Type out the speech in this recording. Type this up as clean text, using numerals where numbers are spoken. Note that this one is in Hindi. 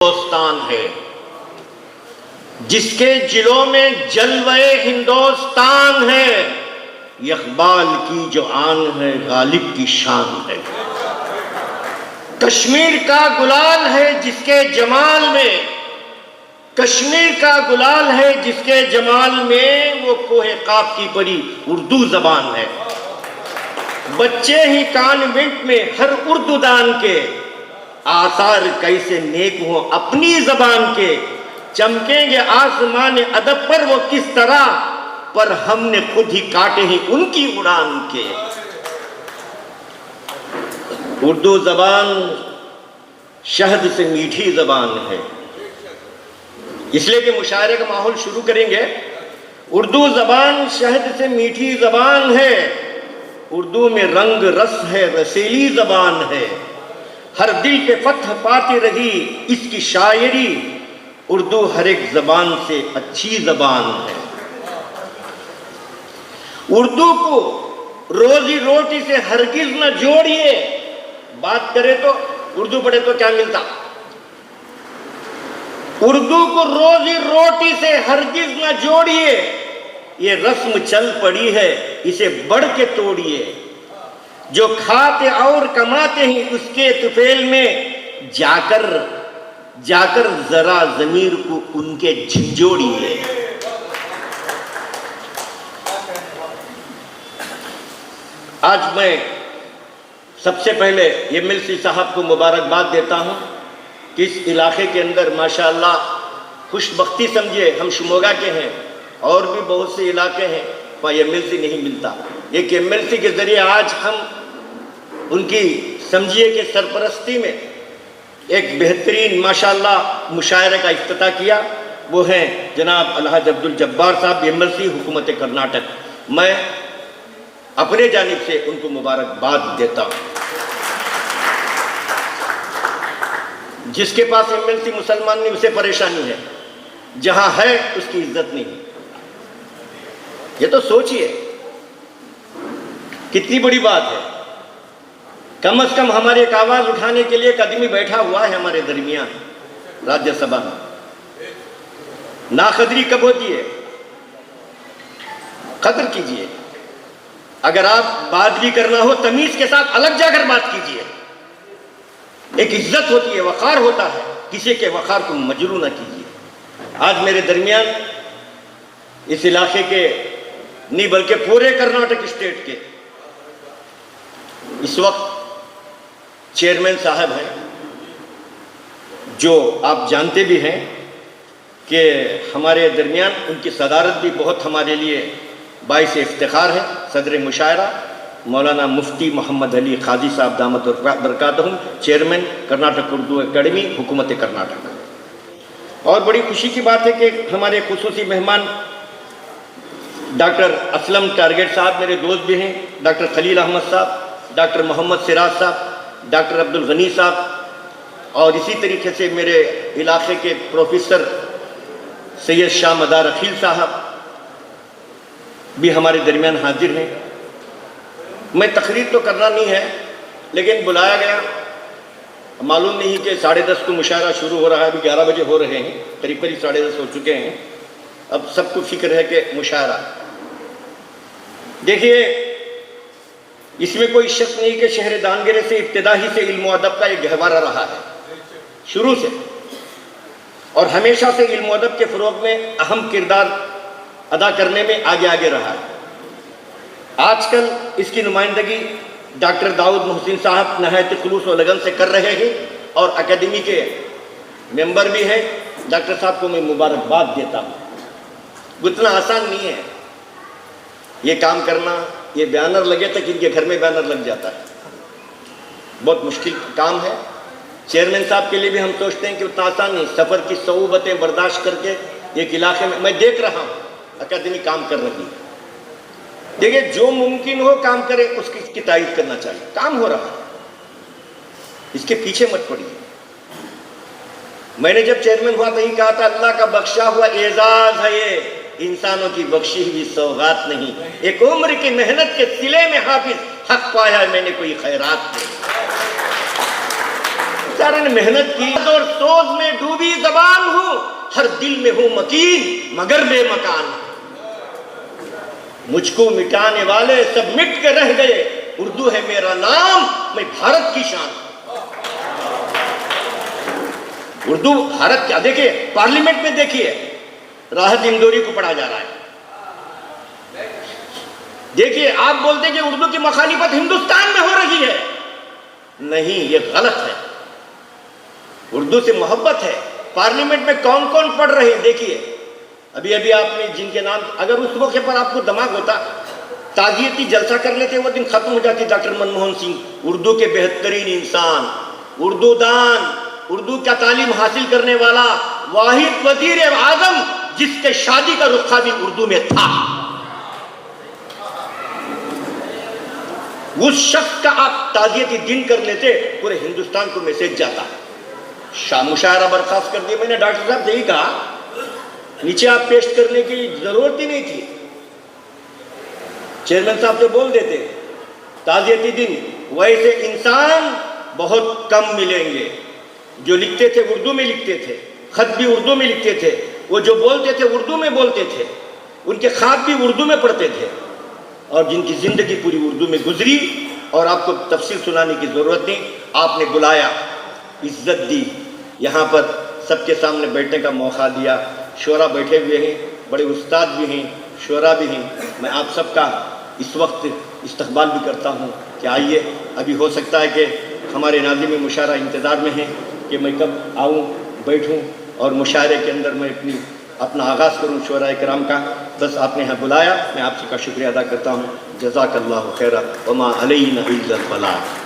हिंदुस्तान है जिसके जिलों में जलवे हिंदुस्तान है। इकबाल की जो आन है गालिब की शान है। कश्मीर का गुलाल है जिसके जमाल में, कश्मीर का गुलाल है जिसके जमाल में वो कोहे काफ की परी उर्दू जबान है। बच्चे ही कॉन्वेंट में हर उर्दू दान के आसार कैसे नेक हो अपनी जबान के। चमकेंगे आसमान अदब पर वो किस तरह, पर हमने खुद ही काटे ही उनकी उड़ान के। उर्दू जबान शहद से मीठी जबान है, इसलिए कि मुशायरे का माहौल शुरू करेंगे। उर्दू जबान शहद से मीठी जबान है, उर्दू में रंग रस है, रसीली जबान है। हर दिल पे फतह पाती रही इसकी शायरी, उर्दू हर एक जबान से अच्छी जबान है। उर्दू को रोजी रोटी से हरगिज न जोड़िए। बात करें तो उर्दू पढ़े तो क्या मिलता। उर्दू को रोजी रोटी से हरगिज न जोड़िए, ये रस्म चल पड़ी है इसे बढ़ के तोड़िए। जो खाते और कमाते हैं उसके तुफेल में जाकर जाकर जरा जमीर को उनके झंझोड़िए। आज मैं सबसे पहले एमएलसी साहब को मुबारकबाद देता हूं कि इस इलाके के अंदर माशाअल्लाह खुशबख्ती समझिए, हम शिमोगा के हैं और भी बहुत से इलाके हैं वहाँ एमएलसी नहीं मिलता। एक एमएलसी के जरिए आज हम उनकी समझिए कि सरपरस्ती में एक बेहतरीन माशाअल्लाह मुशायरे का इफ्तिताह किया। वो हैं जनाब अलहाज अब्दुल जब्बार साहब, एमएलसी हुकूमत कर्नाटक। मैं अपने जानिब से उनको मुबारकबाद देता हूँ। जिसके पास एमएलसी मुसलमान नहीं उसे परेशानी है, जहां है उसकी इज्जत नहीं। ये तो सोचिए कितनी बड़ी बात है। कम से कम हमारी एक आवाज उठाने के लिए एक आदमी बैठा हुआ है हमारे दरमियान राज्यसभा में। नाकदरी कब होती है? कदर कीजिए। अगर आप बात भी करना हो तमीज के साथ अलग जाकर बात कीजिए। एक इज्जत होती है, वकार होता है, किसी के वकार को मजरू ना कीजिए। आज मेरे दरमियान इस इलाके के नहीं बल्कि पूरे कर्नाटक स्टेट के इस वक्त चेयरमैन साहब हैं, जो आप जानते भी हैं कि हमारे दरमियान उनकी सदारत भी बहुत हमारे लिए बाइस इफ्तिखार है। सदर मुशायरा मौलाना मुफ्ती मोहम्मद अली खाजी साहब दामत बरकातहुम, चेयरमैन कर्नाटक उर्दू एकेडमी हुकूमत कर्नाटक। और बड़ी खुशी की बात है कि हमारे खुसूसी मेहमान डॉक्टर असलम टारगेट साहब मेरे दोस्त भी हैं, डॉक्टर खलील अहमद साहब, डॉक्टर मोहम्मद सिराज साहब, डॉक्टर अब्दुल गनी साहब, और इसी तरीके से मेरे इलाके के प्रोफेसर सैयद शाह मदार अखिल साहब भी हमारे दरमियान हाजिर हैं। मैं तकरीर तो करना नहीं है, लेकिन बुलाया गया। मालूम नहीं कि 10:30 को मुशायरा शुरू हो रहा है, अभी 11 बजे हो रहे हैं, करीब करीब 10:30 हो चुके हैं। अब सबको फिक्र है कि मुशायरा देखिए, इसमें कोई शक नहीं कि शहर दानगेरे से इब्तिदा ही से इल्म अदब का एक गहवारा रहा है शुरू से, और हमेशा से इल्म अदब के फ़रोग़ में अहम किरदार अदा करने में आगे आगे रहा है। आजकल इसकी नुमाइंदगी डॉक्टर दाऊद मोहसिन साहब नहायत खुलूस और लगन से कर रहे हैं और अकेडमी के मेंबर भी हैं। डॉक्टर साहब को मैं मुबारकबाद देता हूँ। उतना आसान नहीं है ये काम करना। ये बैनर लगे तक इनके घर में बैनर लग जाता है, बहुत मुश्किल काम है। चेयरमैन साहब के लिए भी हम सोचते हैं कि उतना आसान नहीं। सफ़र की सऊबतें बर्दाश्त करके एक इलाके में मैं देख रहा हूँ अकादमी काम कर रही है। देखिए, जो मुमकिन हो काम करे, उसकी तारीफ करना चाहिए। काम हो रहा है, इसके पीछे मत पड़िए। मैंने जब चेयरमैन हुआ तो ही कहा था, अल्लाह का बख्शा हुआ एजाज है ये, इंसानों की बख्शी हुई सौगात नहीं। एक उम्र की मेहनत के सिले में हाफिज हक पाया मैंने कोई खैरात नहीं। बेचारे ने मेहनत की और सोच में डूबी जबान हूं, हर दिल में हूं मकीन मगर बेमकान। मुझको मिटाने वाले सब मिट के रह गए, उर्दू है मेरा नाम, मैं भारत की शान। उर्दू भारत क्या, देखिए पार्लियामेंट में देखिए राहत इंदौरी को पढ़ा जा रहा है। देखिए आप बोलते हैं कि उर्दू की मुखालिफत हिंदुस्तान में हो रही है, नहीं ये गलत है। उर्दू से मोहब्बत है। पार्लियामेंट में कौन कौन पढ़ रहे हैं देखिए। अभी अभी आपने जिनके नाम, अगर उस मौके पर आपको दिमाग होता ताजियती जलसा कर लेते, वो दिन खत्म हो जाती। डॉक्टर मनमोहन सिंह उर्दू के बेहतरीन इंसान, उर्दू दान, उर्दू का तालीम हासिल करने वाला वाहिद वजीर आजम जिसके शादी का रुखा भी उर्दू में था, उस शख्स का आप ताजियती दिन कर लेते, पूरे हिंदुस्तान को मैसेज जाता। मुशायरा बर्खास्त कर दिया। मैंने डॉक्टर साहब से ही कहा, नीचे आप पेश करने की जरूरत ही नहीं थी, चेयरमैन साहब से बोल देते ताजियती दिन। वैसे इंसान बहुत कम मिलेंगे जो लिखते थे उर्दू में लिखते थे, खत भी उर्दू में लिखते थे, वो जो बोलते थे उर्दू में बोलते थे, उनके ख्वाब भी उर्दू में पढ़ते थे, और जिनकी जिंदगी पूरी उर्दू में गुजरी। और आपको तफसील सुनाने की जरूरत नहीं, आपने बुलाया, इज्जत दी, यहाँ पर सबके सामने बैठने का मौका दिया। शोरा बैठे हुए हैं, बड़े उस्ताद भी हैं, शोरा भी हैं। मैं आप सबका इस वक्त इस्तकबाल भी करता हूँ कि आइए। अभी हो सकता है कि हमारे नाज़िम मुशायरा इंतज़ार में हैं कि मैं कब आऊँ, बैठूँ और मुशायरे के अंदर मैं अपना आगाज़ करूँ शोरा कराम का। बस आपने यहाँ बुलाया, मैं आप सबका शुक्रिया अदा करता हूँ। जज़ाकल्लाहु खैरा वमा अलैना इल्लल बलाग।